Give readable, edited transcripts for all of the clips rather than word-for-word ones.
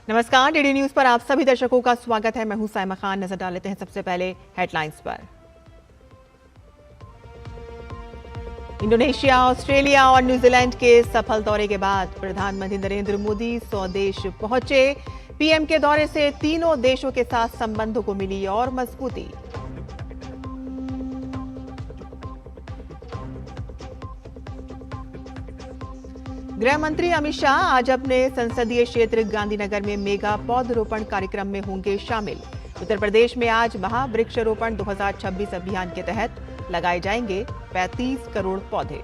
नमस्कार, DD news पर आप सभी दर्शकों का स्वागत है। मैं हूं साइमा खान। नजर डाल लेते हैं सबसे पहले हेडलाइंस पर। इंडोनेशिया, ऑस्ट्रेलिया और न्यूजीलैंड के सफल दौरे के बाद प्रधानमंत्री नरेंद्र मोदी स्वदेश पहुंचे। पीएम के दौरे से तीनों देशों के साथ संबंधों को मिली और मजबूती। गृह मंत्री अमित शाह आज अपने संसदीय क्षेत्र गांधीनगर में मेगा पौधरोपण कार्यक्रम में होंगे शामिल। उत्तर प्रदेश में आज महावृक्षारोपण 2026 अभियान के तहत लगाए जाएंगे 35 करोड़ पौधे।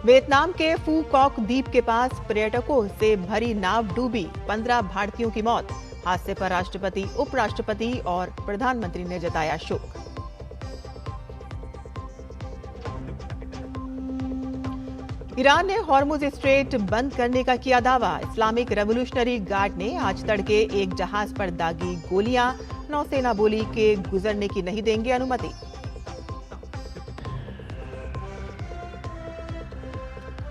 वियतनाम के फू कॉक द्वीप के पास पर्यटकों से भरी नाव डूबी, 15 भारतीयों की मौत। हादसे पर राष्ट्रपति, उपराष्ट्रपति और प्रधानमंत्री ने जताया शोक। ईरान ने हॉर्मुज स्ट्रेट बंद करने का किया दावा। इस्लामिक रेवोल्यूशनरी गार्ड ने आज तड़के एक जहाज पर दागी गोलियां। नौसेना बोली के गुजरने की नहीं देंगे अनुमति।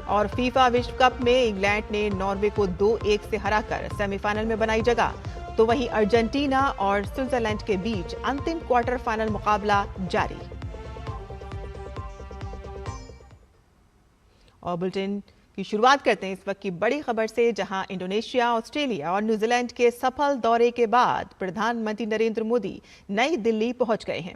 और फीफा विश्व कप में इंग्लैंड ने नॉर्वे को 2-1 से हराकर सेमीफाइनल में बनाई जगह। तो वहीं अर्जेंटीना और स्विट्जरलैंड के बीच अंतिम क्वार्टर फाइनल मुकाबला जारी। और बुलेटिन की शुरुआत करते हैं इस वक्त की बड़ी खबर से, जहां इंडोनेशिया, ऑस्ट्रेलिया और न्यूजीलैंड के सफल दौरे के बाद प्रधानमंत्री नरेंद्र मोदी नई दिल्ली पहुंच गए हैं।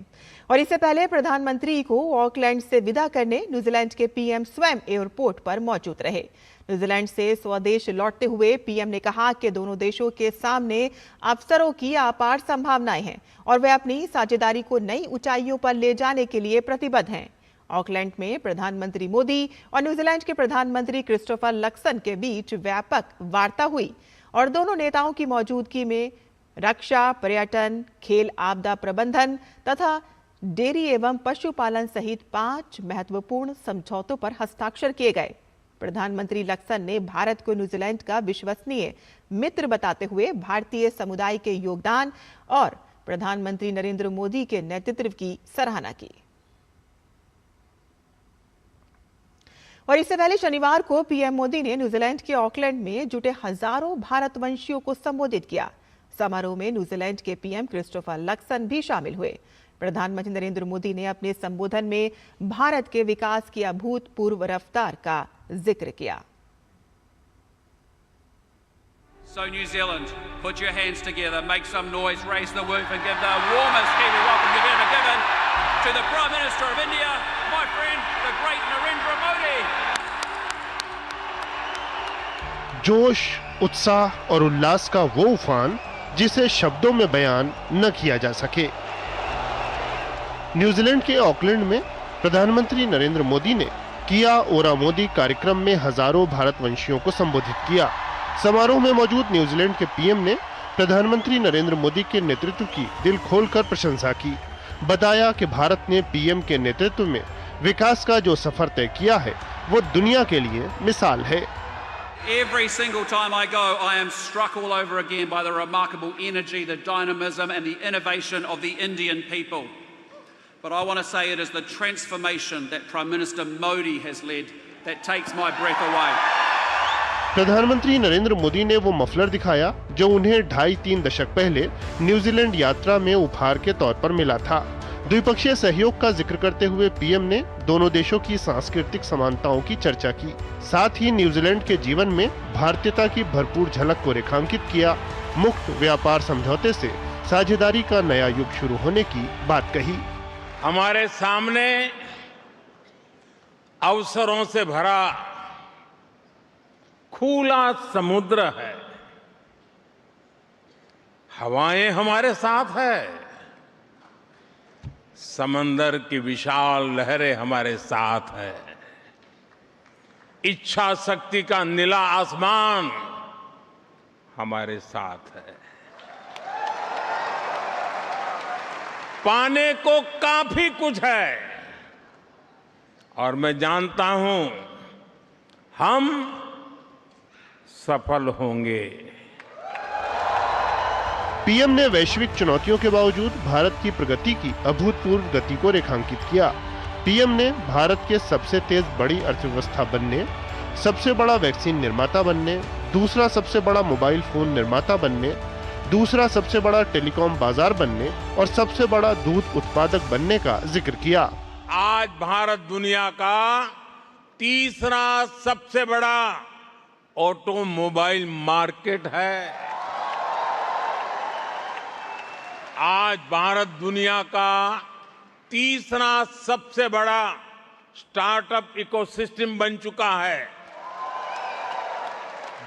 और इससे पहले प्रधानमंत्री को ऑकलैंड से विदा करने न्यूजीलैंड के पीएम स्वयं एयरपोर्ट पर मौजूद रहे। न्यूजीलैंड से स्वदेश लौटते हुए पीएम ने कहा कि दोनों देशों के सामने अवसरों की अपार संभावनाएं हैं और वे अपनी साझेदारी को नई ऊंचाइयों पर ले जाने के लिए प्रतिबद्ध हैं। ऑकलैंड में प्रधानमंत्री मोदी और न्यूजीलैंड के प्रधानमंत्री क्रिस्टोफर लक्सन के बीच व्यापक वार्ता हुई और दोनों नेताओं की मौजूदगी में रक्षा, पर्यटन, खेल, आपदा प्रबंधन तथा डेयरी एवं पशुपालन सहित 5 महत्वपूर्ण समझौतों पर हस्ताक्षर किए गए। प्रधानमंत्री लक्सन ने भारत को न्यूजीलैंड का विश्वसनीय मित्र बताते हुए भारतीय समुदाय के योगदान और प्रधानमंत्री नरेंद्र मोदी के नेतृत्व की सराहना की। और इससे पहले शनिवार को पीएम मोदी ने न्यूजीलैंड के ऑकलैंड में जुटे हजारों भारतवंशियों को संबोधित किया। समारोह में न्यूजीलैंड के पीएम क्रिस्टोफर लक्सन भी शामिल हुए। प्रधानमंत्री नरेंद्र मोदी ने अपने संबोधन में भारत के विकास की अभूतपूर्व रफ्तार का जिक्र किया। So New Zealand, put your hands together, make some noise, raise the roof and give the warmest Kiwi welcome you've ever given to the Prime Minister of India, my friend, the great Narendra Modi. जोश, उत्साह और उल्लास का वो उफान जिसे शब्दों में बयान न किया जा सके। न्यूजीलैंड के ऑकलैंड में प्रधानमंत्री नरेंद्र मोदी ने किया ओरा मोदी कार्यक्रम में हजारों भारतवंशियों को संबोधित किया। समारोह में मौजूद न्यूजीलैंड के पीएम ने प्रधानमंत्री नरेंद्र मोदी के नेतृत्व की दिल खोलकर प्रशंसा की। बताया कि भारत ने पीएम के नेतृत्व में विकास का जो सफर तय किया है वो दुनिया के लिए मिसाल है। Every single time I go, I am struck all over again by the remarkable energy, the dynamism and the innovation of the Indian people. But I want to say it is the transformation that Prime Minister Modi has led that takes my breath away. प्रधानमंत्री नरेंद्र मोदी ने वो muffler दिखाया जो उन्हें 2.5-3 दशक पहले New Zealand यात्रा में उपहार के तौर पर मिला था। द्विपक्षीय सहयोग का जिक्र करते हुए पीएम ने दोनों देशों की सांस्कृतिक समानताओं की चर्चा की। साथ ही न्यूजीलैंड के जीवन में भारतीयता की भरपूर झलक को रेखांकित किया। मुक्त व्यापार समझौते से साझेदारी का नया युग शुरू होने की बात कही। हमारे सामने अवसरों से भरा खुला समुद्र है, हवाएं हमारे साथ है, समंदर की विशाल लहरें हमारे साथ है, इच्छा शक्ति का नीला आसमान हमारे साथ है। पाने को काफी कुछ है और मैं जानता हूं हम सफल होंगे। पीएम ने वैश्विक चुनौतियों के बावजूद भारत की प्रगति की अभूतपूर्व गति को रेखांकित किया। पीएम ने भारत के सबसे तेज बड़ी अर्थव्यवस्था बनने सबसे बड़ा वैक्सीन निर्माता बनने, दूसरा सबसे बड़ा मोबाइल फोन निर्माता बनने, दूसरा सबसे बड़ा टेलीकॉम बाजार बनने और सबसे बड़ा दूध उत्पादक बनने का जिक्र किया। आज भारत दुनिया का तीसरा सबसे बड़ा ऑटोमोबाइल मार्केट है। आज भारत दुनिया का तीसरा सबसे बड़ा स्टार्टअप इकोसिस्टम बन चुका है।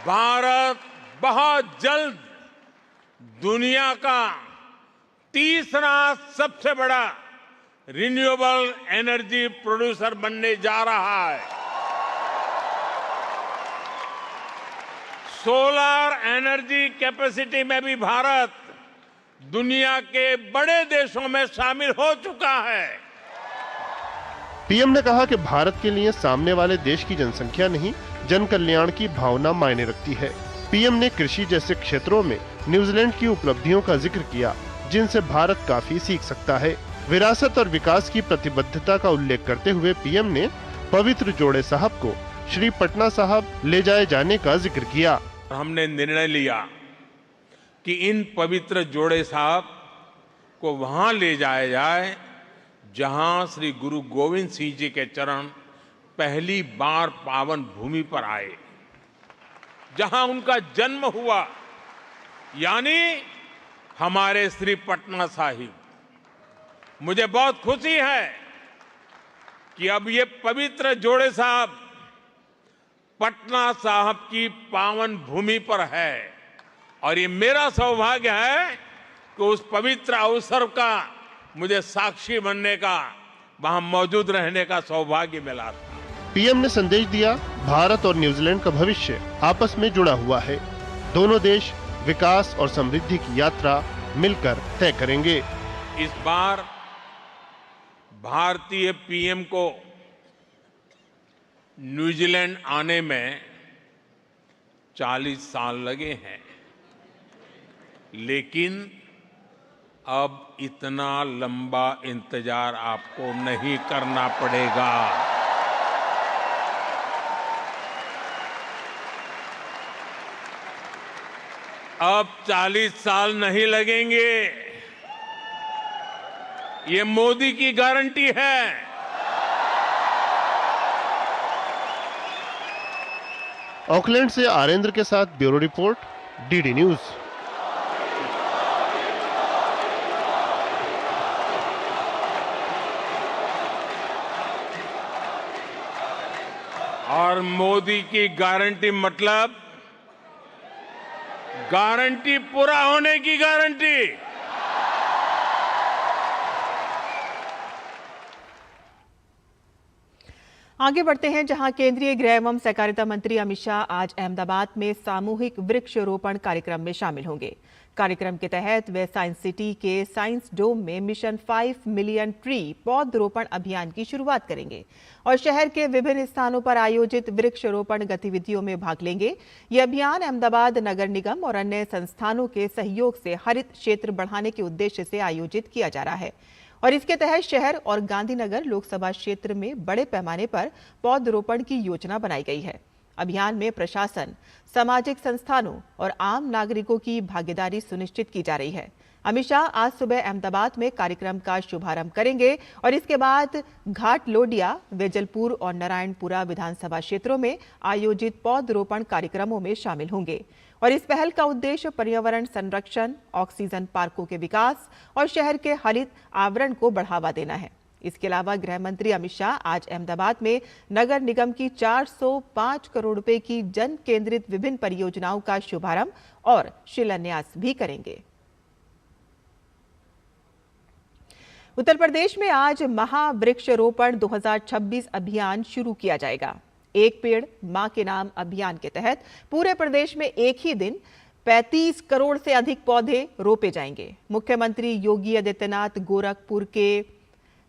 भारत बहुत जल्द दुनिया का तीसरा सबसे बड़ा रिन्यूएबल एनर्जी प्रोड्यूसर बनने जा रहा है। सोलर एनर्जी कैपेसिटी में भी भारत दुनिया के बड़े देशों में शामिल हो चुका है। पीएम ने कहा कि भारत के लिए सामने वाले देश की जनसंख्या नहीं, जन कल्याण की भावना मायने रखती है। पीएम ने कृषि जैसे क्षेत्रों में न्यूजीलैंड की उपलब्धियों का जिक्र किया, जिनसे भारत काफी सीख सकता है। विरासत और विकास की प्रतिबद्धता का उल्लेख करते हुए पीएम ने पवित्र जोड़े साहब को श्री पटना साहब ले जाए जाने का जिक्र किया। हमने निर्णय लिया कि इन पवित्र जोड़े साहब को वहां ले जाया जाए जहां श्री गुरु गोविंद सिंह जी के चरण पहली बार पावन भूमि पर आए, जहां उनका जन्म हुआ, यानी हमारे श्री पटना साहिब। मुझे बहुत खुशी है कि अब ये पवित्र जोड़े साहब पटना साहब की पावन भूमि पर है और ये मेरा सौभाग्य है कि उस पवित्र अवसर का मुझे साक्षी बनने का, वहां मौजूद रहने का सौभाग्य मिला था। पीएम ने संदेश दिया, भारत और न्यूजीलैंड का भविष्य आपस में जुड़ा हुआ है। दोनों देश विकास और समृद्धि की यात्रा मिलकर तय करेंगे। इस बार भारतीय पीएम को न्यूजीलैंड आने में 40 साल लगे हैं, लेकिन अब इतना लंबा इंतजार आपको नहीं करना पड़ेगा। अब 40 साल नहीं लगेंगे, ये मोदी की गारंटी है। ऑकलैंड से आरेंद्र के साथ ब्यूरो रिपोर्ट, डीडी न्यूज। और मोदी की गारंटी मतलब गारंटी पूरा होने की गारंटी। आगे बढ़ते हैं, जहां केंद्रीय गृह एवं सहकारिता मंत्री अमित शाह आज अहमदाबाद में सामूहिक वृक्षारोपण कार्यक्रम में शामिल होंगे। कार्यक्रम के तहत वे साइंस सिटी के साइंस डोम में मिशन 5 मिलियन ट्री पौधरोपण अभियान की शुरुआत करेंगे और शहर के विभिन्न स्थानों पर आयोजित वृक्षारोपण गतिविधियों में भाग लेंगे। ये अभियान अहमदाबाद नगर निगम और अन्य संस्थानों के सहयोग से हरित क्षेत्र बढ़ाने के उद्देश्य से आयोजित किया जा रहा है और इसके तहत शहर और गांधीनगर लोकसभा क्षेत्र में बड़े पैमाने पर पौधरोपण की योजना बनाई गई है। अभियान में प्रशासन, सामाजिक संस्थानों और आम नागरिकों की भागीदारी सुनिश्चित की जा रही है। अमित शाह आज सुबह अहमदाबाद में कार्यक्रम का शुभारंभ करेंगे और इसके बाद घाट लोडिया, वेजलपुर और नारायणपुरा विधानसभा क्षेत्रों में आयोजित पौधरोपण कार्यक्रमों में शामिल होंगे और इस पहल का उद्देश्य पर्यावरण संरक्षण, ऑक्सीजन पार्कों के विकास और शहर के हरित आवरण को बढ़ावा देना है। इसके अलावा गृह मंत्री अमित शाह आज अहमदाबाद में नगर निगम की 405 करोड़ रुपए की जन केंद्रित विभिन्न परियोजनाओं का शुभारंभ और शिलान्यास भी करेंगे। उत्तर प्रदेश में आज महावृक्षारोपण 2026 अभियान शुरू किया जाएगा। एक पेड़ मां के नाम अभियान के तहत पूरे प्रदेश में एक ही दिन 35 करोड़ से अधिक पौधे रोपे जाएंगे। मुख्यमंत्री योगी आदित्यनाथ गोरखपुर के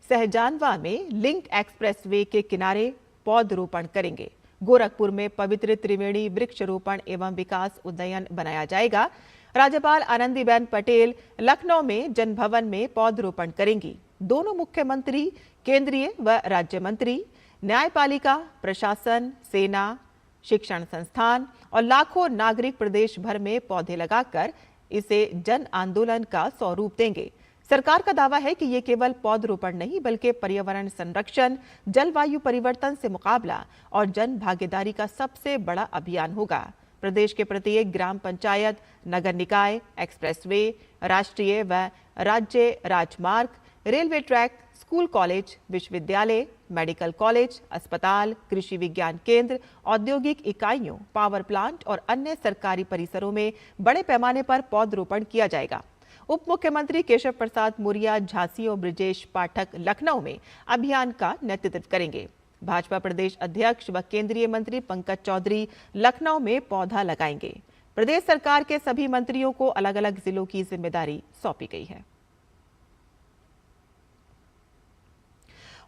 सहजानवा में लिंक एक्सप्रेसवे के किनारे पौधरोपण करेंगे। गोरखपुर में पवित्र त्रिवेणी वृक्षारोपण एवं विकास उद्यान बनाया जाएगा। राज्यपाल आनंदीबेन पटेल लखनऊ में जनभवन में पौधरोपण करेंगी। दोनों मुख्यमंत्री, केंद्रीय व राज्य मंत्री, न्यायपालिका, प्रशासन, सेना, शिक्षण संस्थान और लाखों नागरिक प्रदेश भर में पौधे लगाकर इसे जन आंदोलन का स्वरूप देंगे। सरकार का दावा है कि ये केवल पौधरोपण नहीं बल्कि पर्यावरण संरक्षण, जलवायु परिवर्तन से मुकाबला और जन भागीदारी का सबसे बड़ा अभियान होगा। प्रदेश के प्रत्येक ग्राम पंचायत, नगर निकाय, एक्सप्रेसवे, राष्ट्रीय व राज्य राजमार्ग, रेलवे ट्रैक, स्कूल कॉलेज, विश्वविद्यालय, मेडिकल कॉलेज, अस्पताल, कृषि विज्ञान केंद्र, औद्योगिक इकाइयों, पावर प्लांट और अन्य सरकारी परिसरों में बड़े पैमाने पर पौधरोपण किया जाएगा। उप मुख्यमंत्री केशव प्रसाद मौर्य झांसी और ब्रजेश पाठक लखनऊ में अभियान का नेतृत्व करेंगे। भाजपा प्रदेश अध्यक्ष व केंद्रीय मंत्री पंकज चौधरी लखनऊ में पौधा लगाएंगे। प्रदेश सरकार के सभी मंत्रियों को अलग अलग जिलों की जिम्मेदारी सौंपी गई है।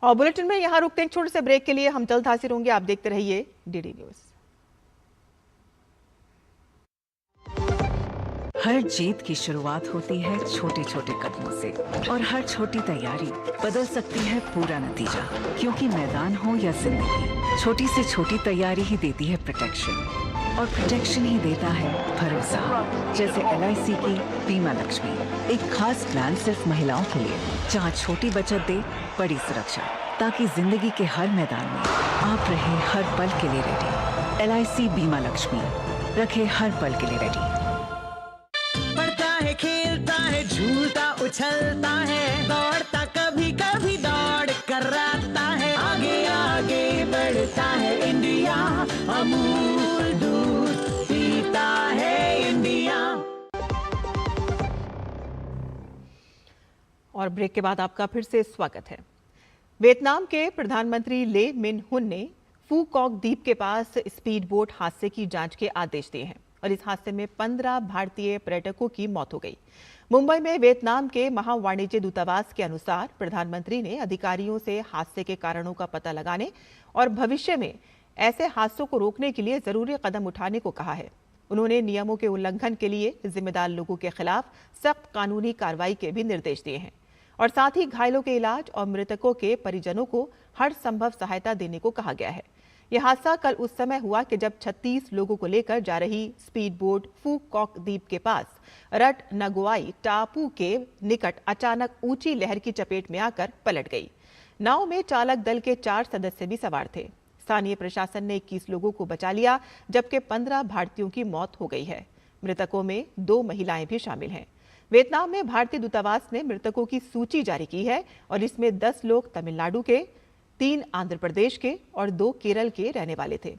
और बुलेटिन में यहां रुकते हैं छोटे से ब्रेक के लिए। हम जल्द हाजिर होंगे। आप देखते रहिए डीडी न्यूज। हर जीत की शुरुआत होती है छोटे छोटे कदमों से और हर छोटी तैयारी बदल सकती है पूरा नतीजा। क्योंकि मैदान हो या जिंदगी, छोटी से छोटी तैयारी ही देती है प्रोटेक्शन और प्रोटेक्शन ही देता है भरोसा। जैसे LIC की बीमा लक्ष्मी, एक खास प्लान सिर्फ महिलाओं के लिए जहां छोटी बचत दे बड़ी सुरक्षा, ताकि जिंदगी के हर मैदान में आप रहे हर पल के लिए रेडी। LIC बीमा लक्ष्मी, रखे हर पल के लिए रेडी। खेलता है, झूलता उछलता है, दौड़ता कभी कभी दौड़ कराता है, आगे आगे बढ़ता है इंडिया, अमूल दूध पीता है इंडिया। और ब्रेक के बाद आपका फिर से स्वागत है। वियतनाम के प्रधानमंत्री ले मिन हुन ने फू कॉक द्वीप के पास स्पीड बोट हादसे की जांच के आदेश दिए हैं और इस हादसे में 15 भारतीय पर्यटकों की मौत हो गई। मुंबई में वियतनाम के महावाणिज्य दूतावास के अनुसार प्रधानमंत्री ने अधिकारियों से हादसे के कारणों का पता लगाने और भविष्य में ऐसे हादसों को रोकने के लिए जरूरी कदम उठाने को कहा है। उन्होंने नियमों के उल्लंघन के लिए जिम्मेदार लोगों के खिलाफ सख्त कानूनी कार्रवाई के भी निर्देश दिए हैं और साथ ही घायलों के इलाज और मृतकों के परिजनों को हर संभव सहायता देने को कहा गया है। यह हादसा कल उस समय हुआ कि जब 36 लोगों को लेकर जा रही स्पीड बोट फू कॉक द्वीप के पास रट नगोआई टापू के निकट अचानक ऊंची लहर की चपेट में आकर पलट गई। नाव में चालक दल के 4 सदस्य भी सवार थे। स्थानीय प्रशासन ने 21 लोगों को बचा लिया, जबकि 15 भारतीयों की मौत हो गई है। मृतकों में 2 महिलाएं भी शामिल हैं। वियतनाम में भारतीय दूतावास ने मृतकों की सूची जारी की है और इसमें 10 लोग तमिलनाडु के, 3 आंध्र प्रदेश के और 2 केरल के रहने वाले थे।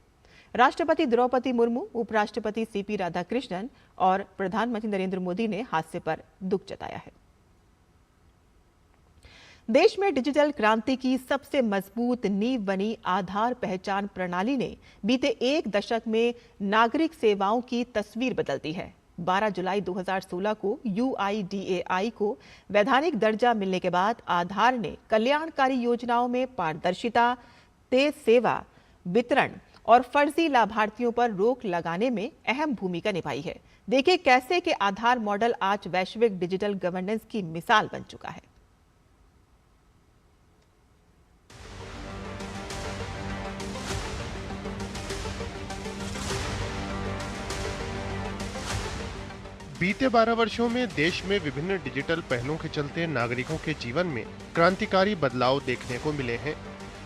राष्ट्रपति द्रौपदी मुर्मू, उपराष्ट्रपति CP राधाकृष्णन और प्रधानमंत्री नरेंद्र मोदी ने हादसे पर दुख जताया है। देश में डिजिटल क्रांति की सबसे मजबूत नींव बनी आधार पहचान प्रणाली ने बीते 1 दशक में नागरिक सेवाओं की तस्वीर बदल दी है। 12 जुलाई 2016 को UIDAI को वैधानिक दर्जा मिलने के बाद आधार ने कल्याणकारी योजनाओं में पारदर्शिता, तेज सेवा वितरण और फर्जी लाभार्थियों पर रोक लगाने में अहम भूमिका निभाई है। देखिए कैसे कि आधार मॉडल आज वैश्विक डिजिटल गवर्नेंस की मिसाल बन चुका है। बीते 12 वर्षों में देश में विभिन्न डिजिटल पहलों के चलते नागरिकों के जीवन में क्रांतिकारी बदलाव देखने को मिले हैं।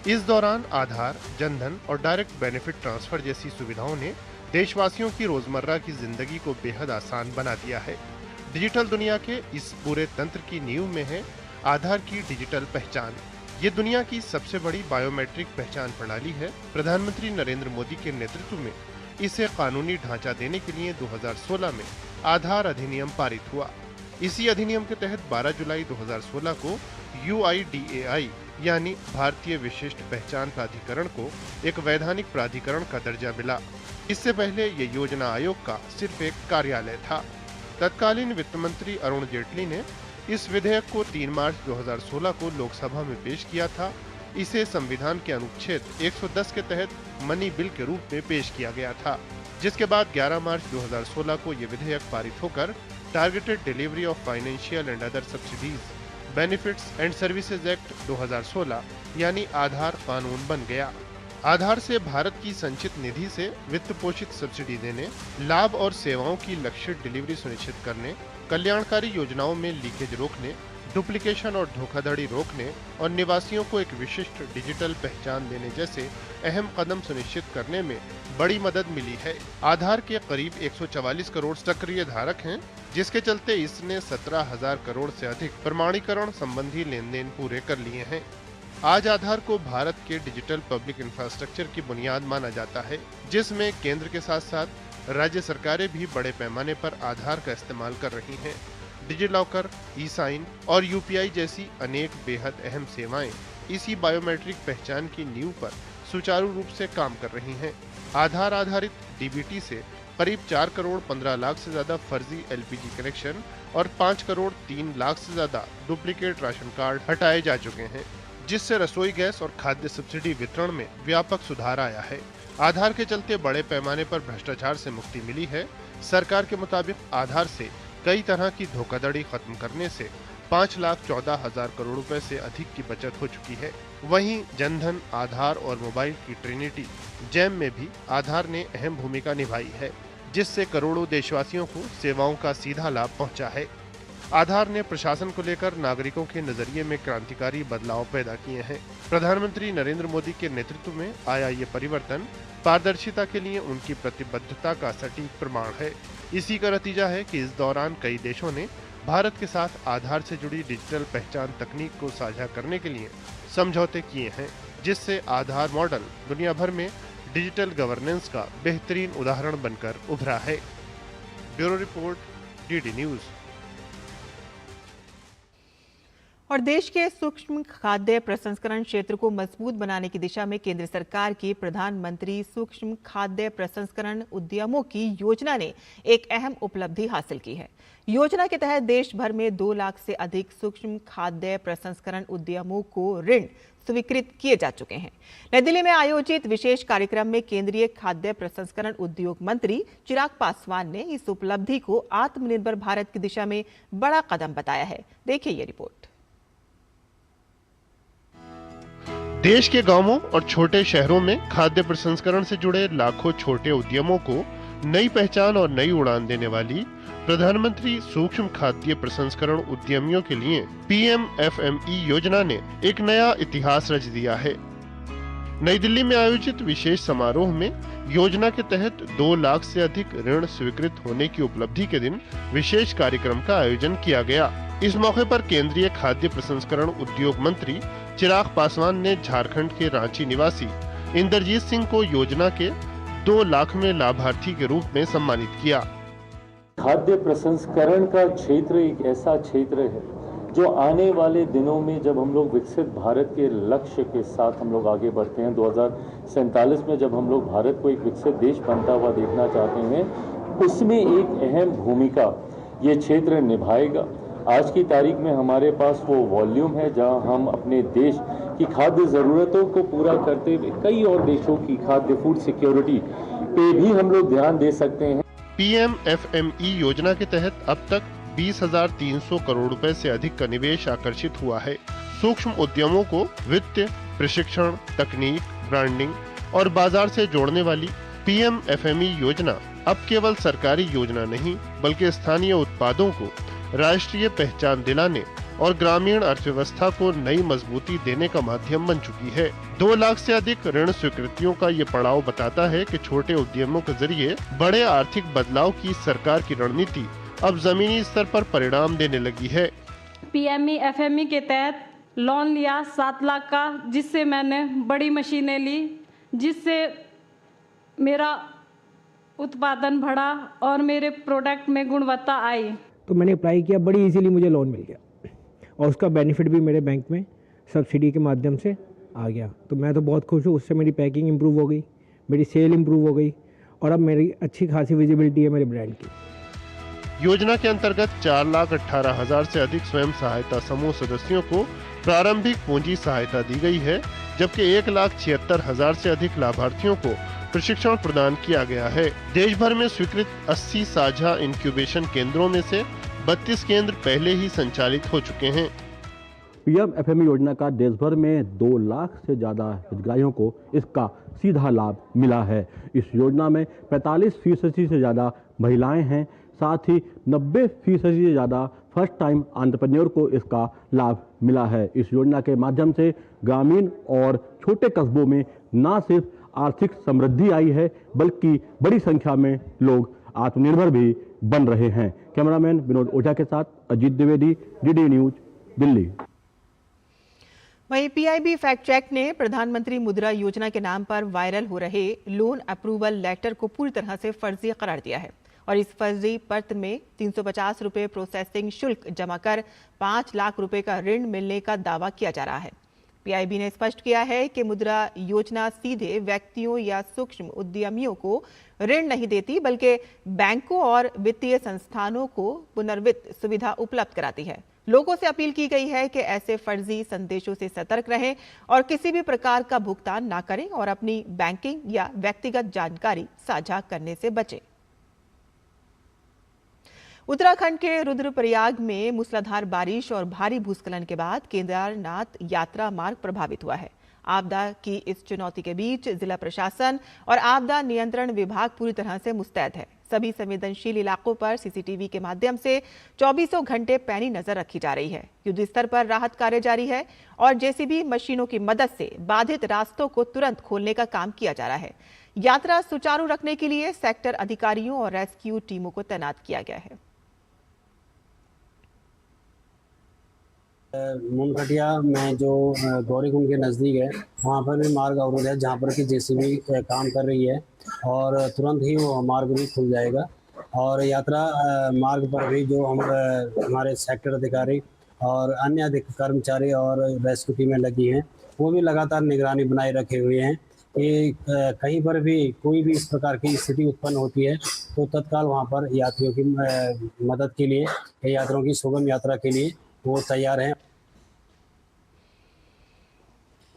इस दौरान आधार, जनधन और डायरेक्ट बेनिफिट ट्रांसफर जैसी सुविधाओं ने देशवासियों की रोजमर्रा की जिंदगी को बेहद आसान बना दिया है। डिजिटल दुनिया के इस पूरे तंत्र की नींव में है आधार की डिजिटल पहचान। ये दुनिया की सबसे बड़ी बायोमेट्रिक पहचान प्रणाली है। प्रधानमंत्री नरेंद्र मोदी के नेतृत्व में इसे कानूनी ढांचा देने के लिए 2016 में आधार अधिनियम पारित हुआ। इसी अधिनियम के तहत 12 जुलाई 2016 को UIDAI यानी भारतीय विशिष्ट पहचान प्राधिकरण को एक वैधानिक प्राधिकरण का दर्जा मिला। इससे पहले ये योजना आयोग का सिर्फ एक कार्यालय था। तत्कालीन वित्त मंत्री अरुण जेटली ने इस विधेयक को 3 मार्च 2016 को लोकसभा में पेश किया था। इसे संविधान के अनुच्छेद 110 के तहत मनी बिल के रूप में पेश किया गया था, जिसके बाद 11 मार्च 2016 को ये विधेयक पारित होकर targeted delivery of financial and other subsidies, benefits and services act 2016 यानी आधार कानून बन गया। आधार से भारत की संचित निधि से वित्त पोषित सब्सिडी देने, लाभ और सेवाओं की लक्षित डिलीवरी सुनिश्चित करने, कल्याणकारी योजनाओं में लीकेज रोकने, डुप्लीकेशन और धोखाधड़ी रोकने और निवासियों को एक विशिष्ट डिजिटल पहचान देने जैसे अहम कदम सुनिश्चित करने में बड़ी मदद मिली है। आधार के करीब 144 करोड़ सक्रिय धारक हैं, जिसके चलते इसने 17,000 करोड़ से अधिक प्रमाणीकरण संबंधी लेन देन पूरे कर लिए हैं। आज आधार को भारत के डिजिटल पब्लिक इंफ्रास्ट्रक्चर की बुनियाद माना जाता है, जिसमें केंद्र के साथ साथ राज्य सरकारें भी बड़े पैमाने पर आधार का इस्तेमाल कर रही हैं। डिजिलॉकर, ई-साइन और यूपीआई जैसी अनेक बेहद अहम सेवाएं इसी बायोमेट्रिक पहचान की नींव पर सुचारू रूप से काम कर रही हैं। आधार आधारित डीबीटी से करीब 4 करोड़ 15 लाख से ज्यादा फर्जी एलपीजी कनेक्शन और 5 करोड़ 3 लाख से ज्यादा डुप्लीकेट राशन कार्ड हटाए जा चुके हैं, जिससे रसोई गैस और खाद्य सब्सिडी वितरण में व्यापक सुधार आया है। आधार के चलते बड़े पैमाने पर भ्रष्टाचार से मुक्ति मिली है। सरकार के मुताबिक आधार से कई तरह की धोखाधड़ी खत्म करने से 5,14,000 करोड़ रुपए से अधिक की बचत हो चुकी है। वहीं जनधन, आधार और मोबाइल की ट्रिनिटी जैम में भी आधार ने अहम भूमिका निभाई है, जिससे करोड़ों देशवासियों को सेवाओं का सीधा लाभ पहुंचा है। आधार ने प्रशासन को लेकर नागरिकों के नजरिए में क्रांतिकारी बदलाव पैदा किए हैं। प्रधानमंत्री नरेंद्र मोदी के नेतृत्व में आया ये परिवर्तन पारदर्शिता के लिए उनकी प्रतिबद्धता का सटीक प्रमाण है। इसी का नतीजा है कि इस दौरान कई देशों ने भारत के साथ आधार से जुड़ी डिजिटल पहचान तकनीक को साझा करने के लिए समझौते किए हैं, जिससे आधार मॉडल दुनिया भर में डिजिटल गवर्नेंस का बेहतरीन उदाहरण बनकर उभरा है। Bureau report, DD news. और देश के सूक्ष्म खाद्य प्रसंस्करण क्षेत्र को मजबूत बनाने की दिशा में केंद्र सरकार की प्रधानमंत्री सूक्ष्म खाद्य प्रसंस्करण उद्यमों की योजना ने एक अहम उपलब्धि हासिल की है। योजना के तहत देश भर में 2 लाख से अधिक सूक्ष्म खाद्य प्रसंस्करण उद्यमों को ऋण स्वीकृत किए जा चुके हैं। नई दिल्ली में आयोजित विशेष कार्यक्रम में केंद्रीय खाद्य प्रसंस्करण उद्योग मंत्री चिराग पासवान ने इस उपलब्धि को आत्मनिर्भर भारत की दिशा में बड़ा कदम बताया है। देखिए ये रिपोर्ट। देश के गांवों और छोटे शहरों में खाद्य प्रसंस्करण से जुड़े लाखों छोटे उद्यमों को नई पहचान और नई उड़ान देने वाली प्रधानमंत्री सूक्ष्म खाद्य प्रसंस्करण उद्यमियों के लिए पीएमएफएमई योजना ने एक नया इतिहास रच दिया है। नई दिल्ली में आयोजित विशेष समारोह में योजना के तहत 2 लाख से अधिक ऋण स्वीकृत होने की उपलब्धि के दिन विशेष कार्यक्रम का आयोजन किया गया। इस मौके पर केंद्रीय खाद्य प्रसंस्करण उद्योग मंत्री चिराग पासवान ने झारखंड के रांची निवासी इंद्रजीत सिंह को योजना के 2 लाखवें लाभार्थी के रूप में सम्मानित किया। खाद्य प्रसंस्करण का क्षेत्र एक ऐसा क्षेत्र है जो आने वाले दिनों में जब हम लोग विकसित भारत के लक्ष्य के साथ हम लोग आगे बढ़ते हैं, 2047 में जब हम लोग भारत को एक विकसित देश बनता हुआ देखना चाहते हैं, उसमें एक अहम भूमिका ये क्षेत्र निभाएगा। आज की तारीख में हमारे पास वो वॉल्यूम है जहां हम अपने देश की खाद्य ज़रूरतों को पूरा करते हुए कई और देशों की खाद्य फूड सिक्योरिटी पे भी हम लोग ध्यान दे सकते हैं। पीएमएफएमई योजना के तहत अब तक 20,300 करोड़ रुपए से अधिक का निवेश आकर्षित हुआ है। सूक्ष्म उद्यमों को वित्त, प्रशिक्षण, तकनीक, ब्रांडिंग और बाजार से जोड़ने वाली पीएमएफएमई योजना अब केवल सरकारी योजना नहीं, बल्कि स्थानीय उत्पादों को राष्ट्रीय पहचान दिलाने और ग्रामीण अर्थव्यवस्था को नई मजबूती देने का माध्यम बन चुकी है। 2 लाख से अधिक ऋण स्वीकृतियों का ये पड़ाव बताता है कि छोटे उद्यमों के जरिए बड़े आर्थिक बदलाव की सरकार की रणनीति अब जमीनी स्तर पर परिणाम देने लगी है। पीएमई-एफएमई के तहत लोन लिया 7 लाख का, जिससे मैंने बड़ी मशीनें ली, जिससे मेरा उत्पादन बढ़ा और मेरे प्रोडक्ट में गुणवत्ता आई। तो मैंने अप्लाई किया, बड़ी इजीली मुझे लोन मिल गया और उसका बेनिफिट भी मेरे बैंक में सब्सिडी के माध्यम से आ गया। तो मैं तो बहुत खुश हूँ। उससे मेरी पैकिंग इंप्रूव हो गई, मेरी सेल इंप्रूव हो गई और अब मेरी अच्छी खासी विजिबिलिटी है मेरे ब्रांड की। योजना के अंतर्गत 4,18,000 से अधिक स्वयं सहायता समूह सदस्यों को प्रारंभिक पूंजी सहायता दी गई है, जबकि 1,76,000 से अधिक लाभार्थियों को प्रशिक्षण प्रदान किया गया है। देश भर में स्वीकृत 80 साझा इंक्यूबेशन केंद्रों में से 32 केंद्र पहले ही संचालित हो चुके हैं। पीएम एफएमई योजना का देश भर में 2 लाख से ज़्यादा हितग्राहियों को इसका सीधा लाभ मिला है। इस योजना में 45% से ज़्यादा महिलाएं हैं, साथ ही 90% से ज़्यादा फर्स्ट टाइम एंटरप्रेन्योर को इसका लाभ मिला है। इस योजना के माध्यम से ग्रामीण और छोटे कस्बों में न सिर्फ आर्थिक समृद्धि आई है, बल्कि बड़ी संख्या में लोग आत्मनिर्भर भी बन रहे हैं। कैमरामैन विनोद ओझा के साथ अजीत द्विवेदी, डीडी न्यूज, दिल्ली। वहीं पीआईबी फैक्ट चेक ने प्रधानमंत्री मुद्रा योजना के नाम पर वायरल हो रहे लोन अप्रूवल लेटर को पूरी तरह से फर्जी करार दिया है और इस फर्जी पत्र में 350 रुपए प्रोसेसिंग शुल्क जमा कर 5 लाख रुपए का ऋण मिलने का दावा किया जा रहा है। पीआईबी ने स्पष्ट किया है कि मुद्रा योजना सीधे व्यक्तियों या सूक्ष्म उद्यमियों को ऋण नहीं देती, बल्कि बैंकों और वित्तीय संस्थानों को पुनर्वित्त सुविधा उपलब्ध कराती है। लोगों से अपील की गई है कि ऐसे फर्जी संदेशों से सतर्क रहें और किसी भी प्रकार का भुगतान ना करें और अपनी बैंकिंग या व्यक्तिगत जानकारी साझा करने से बचें। उत्तराखंड के रुद्रप्रयाग में मूसलाधार बारिश और भारी भूस्खलन के बाद केदारनाथ यात्रा मार्ग प्रभावित हुआ है। आपदा की इस चुनौती के बीच जिला प्रशासन और आपदा नियंत्रण विभाग पूरी तरह से मुस्तैद है। सभी संवेदनशील इलाकों पर सीसीटीवी के माध्यम से 24 घंटे पैनी नजर रखी जा रही है। युद्ध स्तर पर राहत कार्य जारी है और जेसीबी मशीनों की मदद से बाधित रास्तों को तुरंत खोलने का काम किया जा रहा है। यात्रा सुचारू रखने के लिए सेक्टर अधिकारियों और रेस्क्यू टीमों को तैनात किया गया है। मुनखटिया में जो गौरीकुंड के नज़दीक है, वहाँ पर भी मार्ग अवरोध है, जहाँ पर कि जेसीबी काम कर रही है और तुरंत ही वो मार्ग भी खुल जाएगा। और यात्रा मार्ग पर भी जो हमारे सेक्टर अधिकारी और अन्य कर्मचारी और रेस्क्यू टीमें लगी हैं, वो भी लगातार निगरानी बनाए रखे हुए हैं कि कहीं पर भी कोई भी इस प्रकार की स्थिति उत्पन्न होती है तो तत्काल वहाँ पर यात्रियों की मदद के लिए, यात्रियों की सुगम यात्रा के लिए वो तैयार हैं।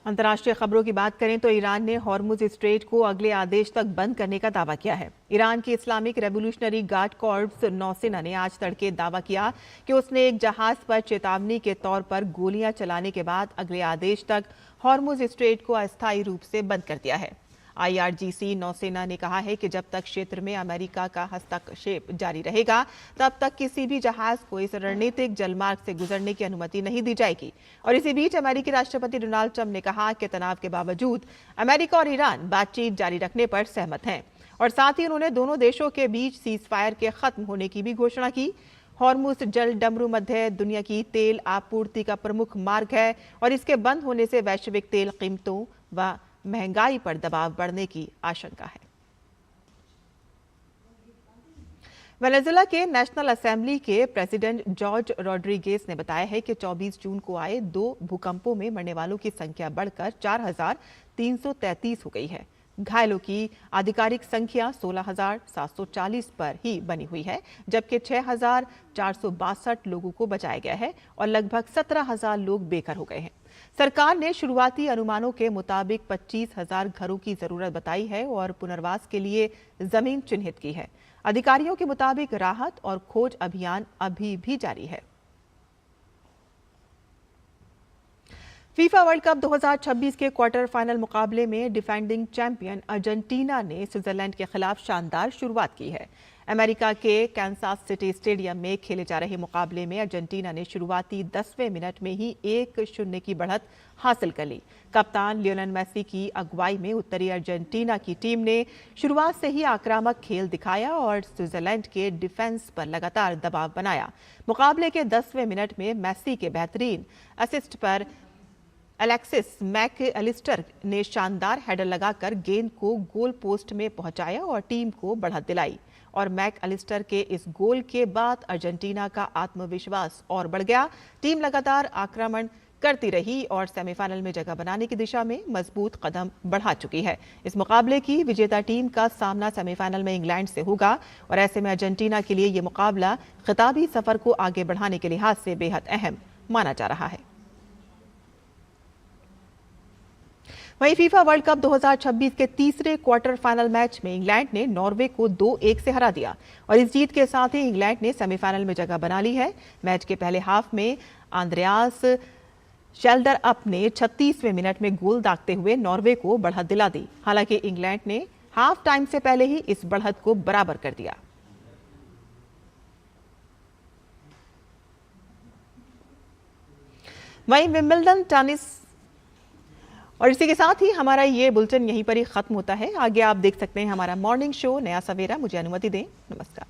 अंतर्राष्ट्रीय खबरों की बात करें तो ईरान ने हॉर्मुज स्ट्रेट को अगले आदेश तक बंद करने का दावा किया है। ईरान की इस्लामिक रेवोल्यूशनरी गार्ड कॉर्प्स नौसेना ने आज तड़के दावा किया कि उसने एक जहाज पर चेतावनी के तौर पर गोलियां चलाने के बाद अगले आदेश तक हॉर्मुज स्ट्रेट को अस्थायी रूप से बंद कर दिया है। IRGC नौसेना ने कहा है कि जब तक क्षेत्र में अमेरिका का हस्तक्षेप जारी रहेगा, तब तक किसी भी जहाज को इस रणनीतिक जलमार्ग से गुजरने की अनुमति नहीं दी जाएगी। और इसी बीच अमेरिकी राष्ट्रपति डोनाल्ड ट्रंप ने कहा कि तनाव के बावजूद अमेरिका और ईरान बातचीत जारी रखने पर सहमत हैं और साथ ही उन्होंने दोनों देशों के बीच सीजफायर के खत्म होने की भी घोषणा की। हॉर्मुज जल डमरू मध्य दुनिया की तेल आपूर्ति का प्रमुख मार्ग है और इसके बंद होने से वैश्विक तेल कीमतों व महंगाई पर दबाव बढ़ने की आशंका है। वेनेजुएला के नेशनल असेंबली के प्रेसिडेंट जॉर्ज रॉड्रिगेज ने बताया है कि 24 जून को आए 2 भूकंपों में मरने वालों की संख्या बढ़कर 4333 हो गई है। घायलों की आधिकारिक संख्या 16,740 पर ही बनी हुई है, जबकि 6,462 लोगों को बचाया गया है और लगभग 17,000 लोग बेघर हो गए हैं। सरकार ने शुरुआती अनुमानों के मुताबिक 25,000 घरों की जरूरत बताई है और पुनर्वास के लिए जमीन चिन्हित की है। अधिकारियों के मुताबिक राहत और खोज अभियान अभी भी जारी है। फीफा वर्ल्ड कप 2026 के क्वार्टर फाइनल मुकाबले में डिफेंडिंग चैंपियन अर्जेंटीना ने स्विट्जरलैंड के खिलाफ शानदार शुरुआत की है। अमेरिका के कैंसास सिटी स्टेडियम में खेले जा रहे मुकाबले में अर्जेंटीना ने शुरुआती 10वें मिनट में ही 1-0 की बढ़त हासिल कर ली। कप्तान लियोनेल मेसी की अगुवाई में उत्तरी अर्जेंटीना की टीम ने शुरुआत से ही आक्रामक खेल दिखाया और स्विट्जरलैंड के डिफेंस पर लगातार दबाव बनाया। मुकाबले के 10वें मिनट में मेसी के बेहतरीन असिस्ट पर एलेक्सिस मैक एलिस्टर ने शानदार हेडर लगाकर गेंद को गोल पोस्ट में पहुंचाया और टीम को बढ़त दिलाई। और मैक एलिस्टर के इस गोल के बाद अर्जेंटीना का आत्मविश्वास और बढ़ गया। टीम लगातार आक्रमण करती रही और सेमीफाइनल में जगह बनाने की दिशा में मजबूत कदम बढ़ा चुकी है। इस मुकाबले की विजेता टीम का सामना सेमीफाइनल में इंग्लैंड से होगा और ऐसे में अर्जेंटीना के लिए ये मुकाबला खिताबी सफर को आगे बढ़ाने के लिहाज से बेहद अहम माना जा रहा है। वहीं फीफा वर्ल्ड कप 2026 के तीसरे क्वार्टर फाइनल मैच में इंग्लैंड ने नॉर्वे को 2-1 से हरा दिया और इस जीत के साथ ही इंग्लैंड ने सेमीफाइनल में जगह बना ली है। मैच के पहले हाफ में आंद्रेयास शेल्डर अप ने 36वें मिनट में गोल दागते हुए नॉर्वे को बढ़त दिला दी। हालांकि इंग्लैंड ने हाफ टाइम से पहले ही इस बढ़त को बराबर कर दिया। वहीं विंबलडन टेनिस। और इसी के साथ ही हमारा ये बुलेटिन यहीं पर ही खत्म होता है। आगे आप देख सकते हैं हमारा मॉर्निंग शो नया सवेरा। मुझे अनुमति दें। नमस्कार।